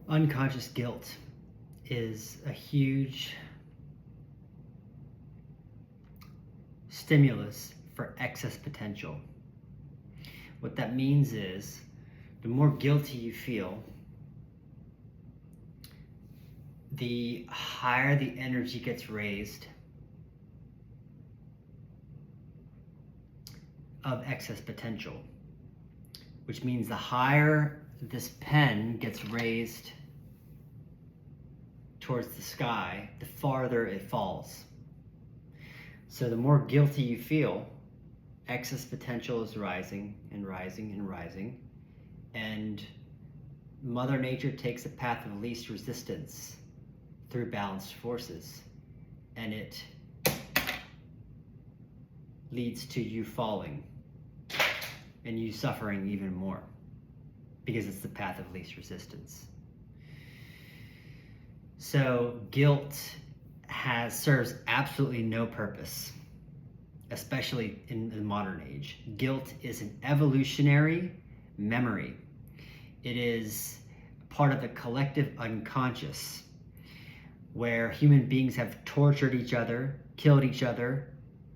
Unconscious guilt is a huge stimulus for excess potential. What that means is the more guilty you feel, the higher the energy gets raised of excess potential, which means the higher this pen gets raised towards the sky, the farther it falls. So the more guilty you feel, excess potential is rising and rising and rising, and Mother Nature takes a path of least resistance through balanced forces, and it leads to you falling and you suffering even more because it's the path of least resistance. So guilt serves absolutely no purpose, especially in the modern age. Guilt is an evolutionary memory. It is part of the collective unconscious, where human beings have tortured each other, killed each other,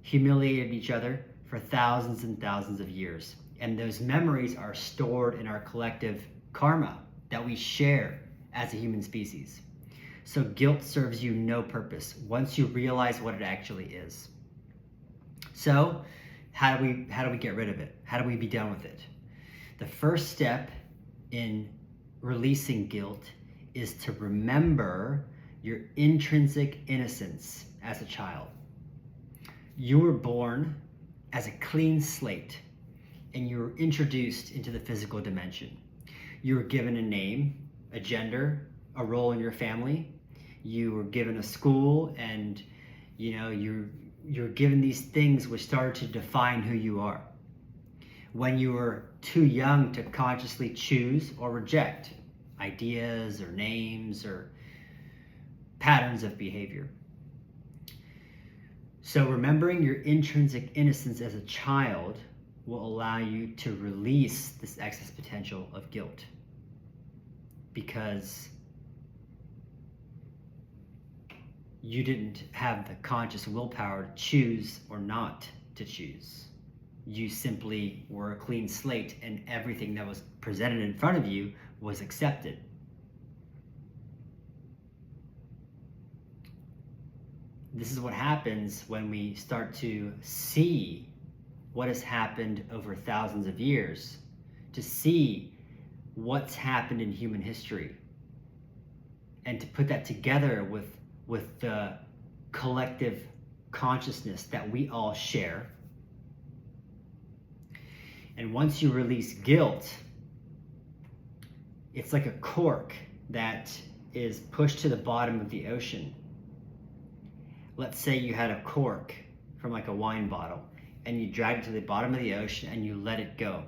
humiliated each other for thousands and thousands of years. And those memories are stored in our collective karma that we share as a human species. So guilt serves you no purpose once you realize what it actually is. So how do we get rid of it? How do we be done with it? The first step in releasing guilt is to remember your intrinsic innocence as a child. You were born as a clean slate, and you were introduced into the physical dimension. You were given a name, a gender, a role in your family. You were given a school, and you're given these things which started to define who you are. When you were too young to consciously choose or reject ideas or names or patterns of behavior. So remembering your intrinsic innocence as a child will allow you to release this excess potential of guilt, because you didn't have the conscious willpower to choose or not to choose. You simply were a clean slate, and everything that was presented in front of you was accepted. This is what happens when we start to see what has happened over thousands of years, to see what's happened in human history, and to put that together with the collective consciousness that we all share. And once you release guilt, it's like a cork that is pushed to the bottom of the ocean. Let's say you had a cork from like a wine bottle, and you dragged it to the bottom of the ocean and you let it go.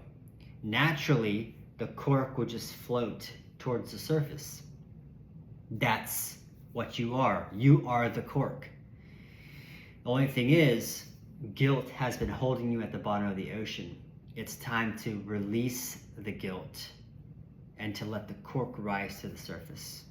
Naturally, the cork would just float towards the surface. That's what you are. You are the cork. The only thing is, guilt has been holding you at the bottom of the ocean. It's time to release the guilt and to let the cork rise to the surface.